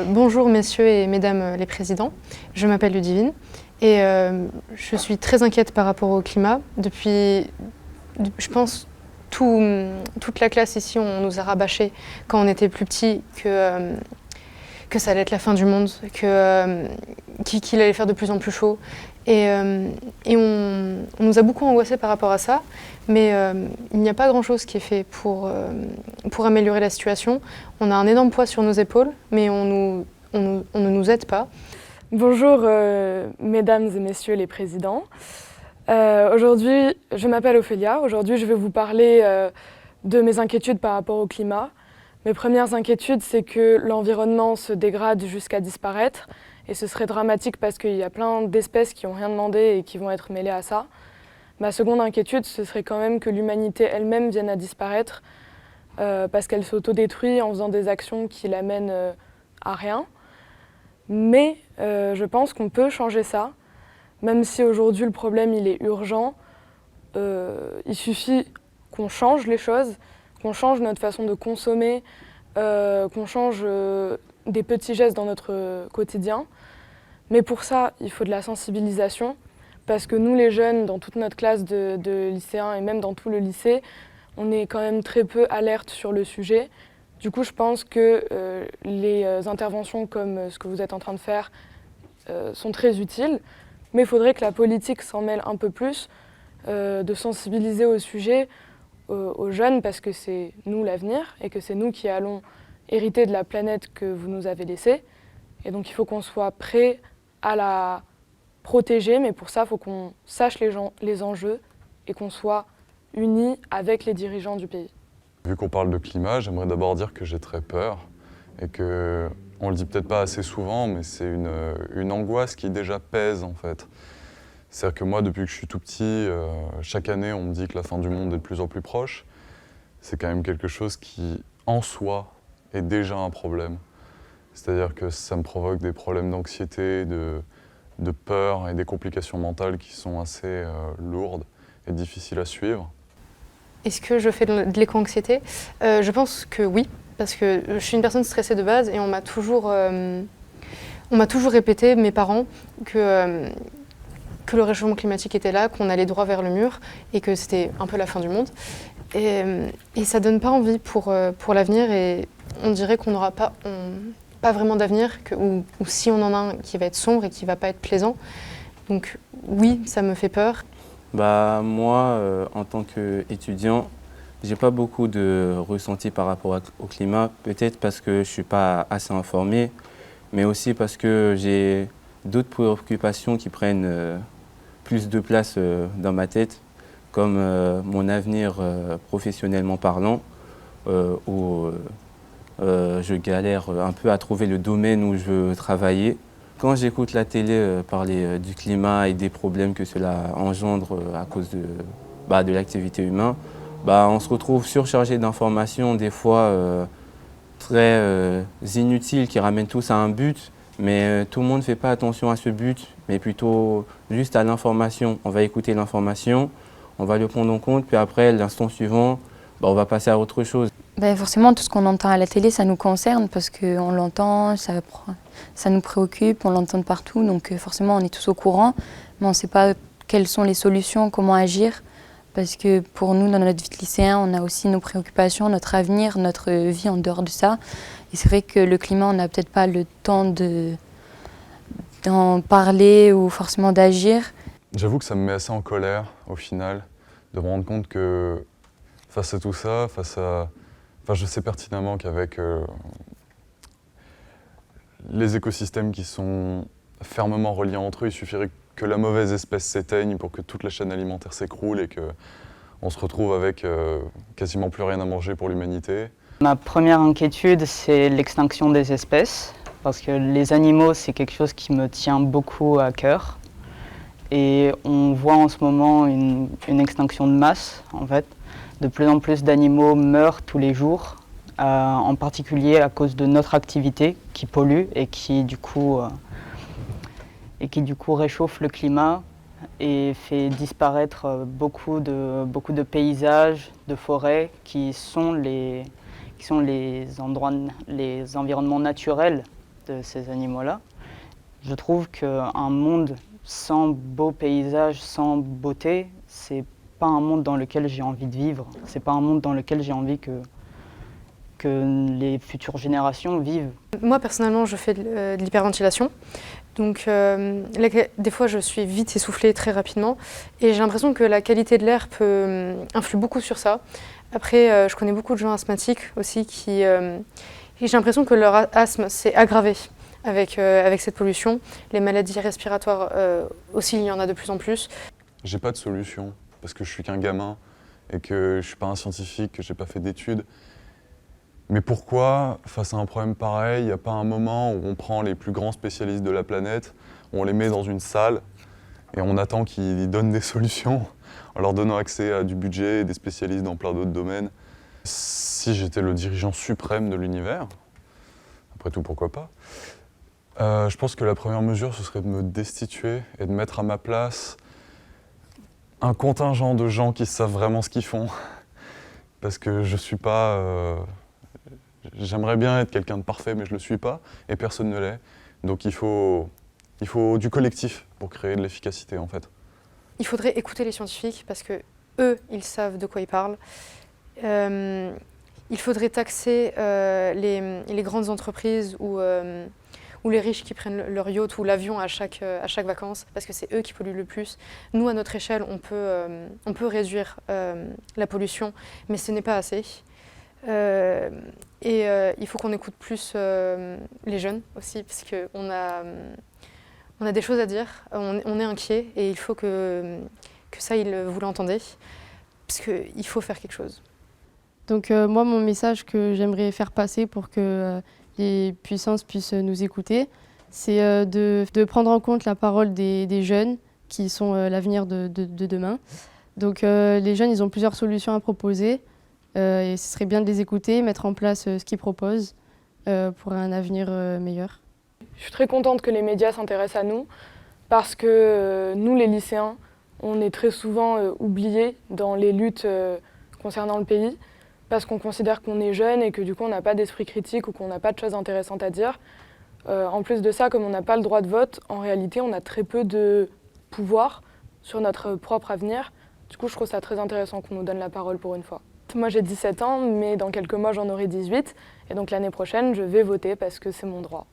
Bonjour messieurs et mesdames les présidents, je m'appelle Ludivine et je suis très inquiète par rapport au climat. Depuis, je pense, toute la classe ici, on nous a rabâché quand on était plus petit que ça allait être la fin du monde, qu'il allait faire de plus en plus chaud. Et on nous a beaucoup angoissés par rapport à ça, mais il n'y a pas grand-chose qui est fait pour améliorer la situation. On a un énorme poids sur nos épaules, mais on ne nous aide pas. Bonjour mesdames et messieurs les présidents. Aujourd'hui, je m'appelle Ophélia. Aujourd'hui, je vais vous parler de mes inquiétudes par rapport au climat. Mes premières inquiétudes, c'est que l'environnement se dégrade jusqu'à disparaître. Et ce serait dramatique parce qu'il y a plein d'espèces qui n'ont rien demandé et qui vont être mêlées à ça. Ma seconde inquiétude, ce serait quand même que l'humanité elle-même vienne à disparaître parce qu'elle s'autodétruit en faisant des actions qui l'amènent à rien. Mais je pense qu'on peut changer ça, même si aujourd'hui le problème il est urgent. Il suffit qu'on change les choses, qu'on change notre façon de consommer, qu'on change des petits gestes dans notre quotidien. Mais pour ça, il faut de la sensibilisation, parce que nous les jeunes, dans toute notre classe de lycéens et même dans tout le lycée, on est quand même très peu alerte sur le sujet. Du coup, je pense que les interventions comme ce que vous êtes en train de faire sont très utiles, mais il faudrait que la politique s'en mêle un peu plus, de sensibiliser au sujet aux jeunes, parce que c'est nous l'avenir et que c'est nous qui allons hériter de la planète que vous nous avez laissée. Et donc il faut qu'on soit prêt à la protéger, mais pour ça, il faut qu'on sache les enjeux et qu'on soit unis avec les dirigeants du pays. Vu qu'on parle de climat, j'aimerais d'abord dire que j'ai très peur et que, on le dit peut-être pas assez souvent, mais c'est une angoisse qui déjà pèse en fait. C'est-à-dire que moi, depuis que je suis tout petit, chaque année, on me dit que la fin du monde est de plus en plus proche. C'est quand même quelque chose qui, en soi, est déjà un problème. C'est-à-dire que ça me provoque des problèmes d'anxiété, de peur et des complications mentales qui sont assez lourdes et difficiles à suivre. Est-ce que je fais de l'éco-anxiété ? Je pense que oui, parce que je suis une personne stressée de base et on m'a toujours répété, mes parents, que le réchauffement climatique était là, qu'on allait droit vers le mur et que c'était un peu la fin du monde. Et ça donne pas envie pour l'avenir, et on dirait qu'on n'aura pas vraiment d'avenir, ou si on en a un qui va être sombre et qui va pas être plaisant. Donc oui, ça me fait peur. Moi, en tant qu'étudiant, j'ai pas beaucoup de ressenti par rapport au climat, peut-être parce que je suis pas assez informé, mais aussi parce que j'ai d'autres préoccupations qui prennent plus de place dans ma tête, comme mon avenir professionnellement parlant, où je galère un peu à trouver le domaine où je veux travailler. Quand j'écoute la télé parler du climat et des problèmes que cela engendre à cause de l'activité humaine, on se retrouve surchargé d'informations, des fois très inutiles, qui ramènent tous à un but, mais tout le monde ne fait pas attention à ce but, mais plutôt juste à l'information. On va écouter l'information, on va le prendre en compte, puis après, l'instant suivant, on va passer à autre chose. Forcément, tout ce qu'on entend à la télé, ça nous concerne parce qu'on l'entend, ça nous préoccupe, on l'entend de partout, donc forcément on est tous au courant, mais on ne sait pas quelles sont les solutions, comment agir, parce que pour nous, dans notre vie de lycéen, on a aussi nos préoccupations, notre avenir, notre vie en dehors de ça. Et c'est vrai que le climat, on n'a peut-être pas le temps d'en parler ou forcément d'agir. J'avoue que ça me met assez en colère, au final, de me rendre compte que face à tout ça, je sais pertinemment qu'avec les écosystèmes qui sont fermement reliés entre eux, il suffirait que la mauvaise espèce s'éteigne pour que toute la chaîne alimentaire s'écroule et qu'on se retrouve avec quasiment plus rien à manger pour l'humanité. Ma première inquiétude, c'est l'extinction des espèces, parce que les animaux, c'est quelque chose qui me tient beaucoup à cœur. Et on voit en ce moment une extinction de masse, en fait. De plus en plus d'animaux meurent tous les jours, en particulier à cause de notre activité qui pollue et qui du coup réchauffe le climat et fait disparaître beaucoup de paysages, de forêts qui sont les environnements naturels de ces animaux-là. Je trouve qu'un monde sans beaux paysages, sans beauté, c'est pas un monde dans lequel j'ai envie de vivre. C'est pas un monde dans lequel j'ai envie que les futures générations vivent. Moi, personnellement, je fais de l'hyperventilation. Donc, des fois, je suis vite essoufflée très rapidement. Et j'ai l'impression que la qualité de l'air influe beaucoup sur ça. Après, je connais beaucoup de gens asthmatiques aussi et j'ai l'impression que leur asthme s'est aggravé avec cette pollution. Les maladies respiratoires aussi, il y en a de plus en plus. J'ai pas de solution parce que je suis qu'un gamin et que je suis pas un scientifique, que j'ai pas fait d'études. Mais pourquoi, face à un problème pareil, il n'y a pas un moment où on prend les plus grands spécialistes de la planète, on les met dans une salle et on attend qu'ils donnent des solutions en leur donnant accès à du budget et des spécialistes dans plein d'autres domaines. Si j'étais le dirigeant suprême de l'univers, après tout pourquoi pas, je pense que la première mesure ce serait de me destituer et de mettre à ma place un contingent de gens qui savent vraiment ce qu'ils font. Parce que je suis pas... J'aimerais bien être quelqu'un de parfait, mais je ne le suis pas, et personne ne l'est. Donc il faut du collectif pour créer de l'efficacité, en fait. Il faudrait écouter les scientifiques, parce que eux, ils savent de quoi ils parlent. Il faudrait taxer les grandes entreprises ou les riches qui prennent leur yacht ou l'avion à chaque vacances, parce que c'est eux qui polluent le plus. Nous, à notre échelle, on peut réduire la pollution, mais ce n'est pas assez. Il faut qu'on écoute plus les jeunes aussi, parce qu'on a des choses à dire, on est inquiet et il faut que ça, vous l'entendez, parce qu'il faut faire quelque chose. Donc moi, mon message que j'aimerais faire passer pour que les puissances puissent nous écouter, c'est de prendre en compte la parole des jeunes qui sont l'avenir de demain. Donc les jeunes, ils ont plusieurs solutions à proposer. Et ce serait bien de les écouter, mettre en place ce qu'ils proposent pour un avenir meilleur. Je suis très contente que les médias s'intéressent à nous parce que nous, les lycéens, on est très souvent oubliés dans les luttes concernant le pays parce qu'on considère qu'on est jeune et que du coup on n'a pas d'esprit critique ou qu'on n'a pas de choses intéressantes à dire. En plus de ça, comme on n'a pas le droit de vote, en réalité on a très peu de pouvoir sur notre propre avenir. Du coup je trouve ça très intéressant qu'on nous donne la parole pour une fois. Moi j'ai 17 ans, mais dans quelques mois j'en aurai 18 et donc l'année prochaine je vais voter parce que c'est mon droit.